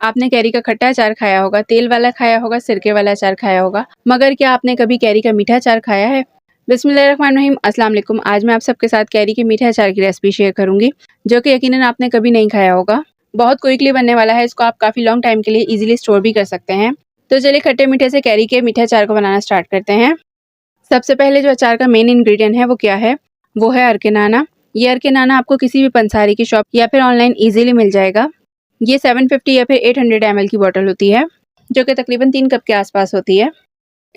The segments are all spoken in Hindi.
आपने कैरी का खट्टा अचार खाया होगा, तेल वाला खाया होगा, सिरके वाला अचार खाया होगा, मगर क्या आपने कभी कैरी का मीठा अचार खाया है? बिस्मिल्लाहिर्रहमानिर्रहीम, अस्सलाम वालेकुम। आज मैं आप सबके साथ कैरी के मीठे अचार की रेसिपी शेयर करूंगी, जो कि यकीनन आपने कभी नहीं खाया होगा। बहुत क्विकली बनने वाला है, इसको आप काफ़ी लॉन्ग टाइम के लिए इजीली स्टोर भी कर सकते हैं। तो चलिए खट्टे मीठे से कैरी के मीठे अचार को बनाना स्टार्ट करते हैं। सबसे पहले जो अचार का मेन इंग्रेडिएंट है वो क्या है, वो है अरके-नाना। ये अरके-नाना आपको किसी भी पंसारी की शॉप या फिर ऑनलाइन ईजिली मिल जाएगा। ये 750 या फिर 800 ml की बॉटल होती है, जो कि तकरीबन 3 कप के आसपास होती है।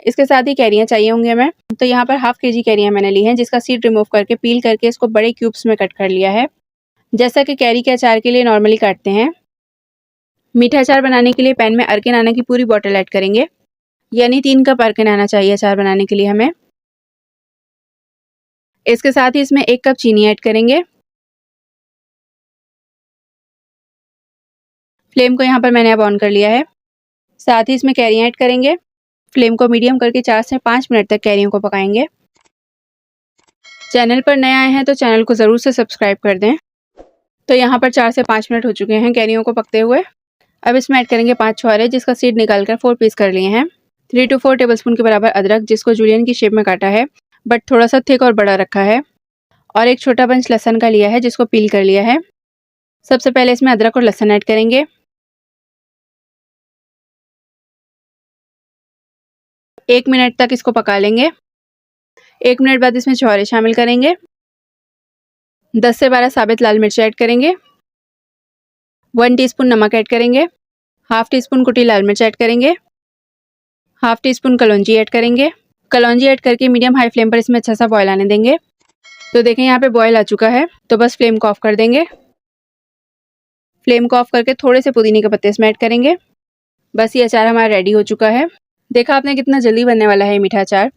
इसके साथ ही कैरियाँ चाहिए होंगी हमें। तो यहाँ पर हाफ केजी कैरियाँ मैंने ली हैं, जिसका सीड रिमूव करके पील करके इसको बड़े क्यूब्स में कट कर लिया है, जैसा कि कैरी के अचार के लिए नॉर्मली काटते हैं। मीठा अचार बनाने के लिए पैन में अरके-नाना की पूरी बॉटल ऐड करेंगे, यानी 3 कप अरके-नाना चाहिए अचार बनाने के लिए हमें। इसके साथ ही इसमें 1 कप चीनी ऐड करेंगे। फ्लेम को यहाँ पर मैंने अब ऑन कर लिया है। साथ ही इसमें कैरियाँ ऐड करेंगे। फ्लेम को मीडियम करके 4 से 5 मिनट तक कैरियों को पकाएंगे। चैनल पर नए आए हैं तो चैनल को ज़रूर से सब्सक्राइब कर दें। तो यहाँ पर 4 से 5 मिनट हो चुके हैं कैरियों को पकते हुए। अब इसमें ऐड करेंगे 5 छुहारे, जिसका सीड निकाल कर 4 पीस कर लिए हैं। 3 to 4 टेबलस्पून के बराबर अदरक, जिसको जूलियन की शेप में काटा है, बट थोड़ा सा थिक और बड़ा रखा है। और एक छोटा बंच लहसुन का लिया है, जिसको पील कर लिया है। सबसे पहले इसमें अदरक और लहसुन ऐड करेंगे। 1 मिनट तक इसको पका लेंगे। 1 मिनट बाद इसमें छुहारे शामिल करेंगे। 10 से 12 साबित लाल मिर्च ऐड करेंगे। 1 टीस्पून नमक ऐड करेंगे। हाफ टी स्पून कुटी लाल मिर्च ऐड करेंगे। हाफ टी स्पून कलौंजी ऐड करेंगे। कलौंजी ऐड करके मीडियम हाई फ्लेम पर इसमें अच्छा सा बॉयल आने देंगे। तो देखें यहाँ पे बॉयल आ चुका है, तो बस फ्लेम को ऑफ कर देंगे। फ्लेम को ऑफ करके थोड़े से पुदीने के पत्ते इसमें ऐड करेंगे। बस ये अचार हमारा रेडी हो चुका है। देखा आपने कितना जल्दी बनने वाला है ये मीठा अचार।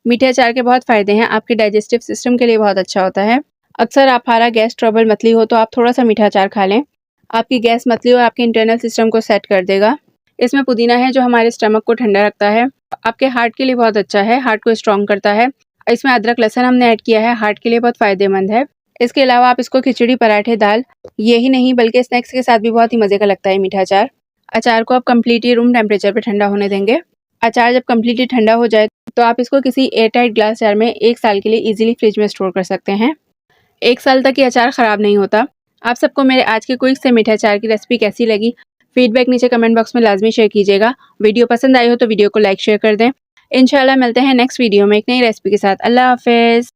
मीठे अचार के बहुत फ़ायदे हैं, आपके डाइजेस्टिव सिस्टम के लिए बहुत अच्छा होता है। अक्सर आपहारा गैस ट्रबल मतली हो तो आप थोड़ा सा मीठा अचार खा लें, आपकी गैस मतली और आपके इंटरनल सिस्टम को सेट कर देगा। इसमें पुदीना है जो हमारे स्टमक को ठंडा रखता है, आपके हार्ट के लिए बहुत अच्छा है, हार्ट को स्ट्रॉन्ग करता है। इसमें अदरक लहसुन हमने ऐड किया है, हार्ट के लिए बहुत फ़ायदेमंद है। इसके अलावा आप इसको खिचड़ी, पराठे, दाल, यही नहीं बल्कि स्नैक्स के साथ भी बहुत ही मज़े का लगता है मीठा अचार। अचार को आप कम्प्लीटली रूम टेम्परेचर पर ठंडा होने देंगे। अचार जब कम्प्लीटली ठंडा हो जाए तो आप इसको किसी एयरटाइट ग्लास जार में 1 साल के लिए ईजिली फ्रिज में स्टोर कर सकते हैं। 1 साल तक ये अचार ख़राब नहीं होता। आप सबको मेरे आज के क्विक से मीठे अचार की रेसिपी कैसी लगी, फीडबैक नीचे कमेंट बॉक्स में लाजमी शेयर कीजिएगा। वीडियो पसंद आई हो तो वीडियो को लाइक शेयर कर दें। इंशाल्लाह मिलते हैं नेक्स्ट वीडियो में एक नई रेसिपी के साथ। अल्लाह हाफ़िज़।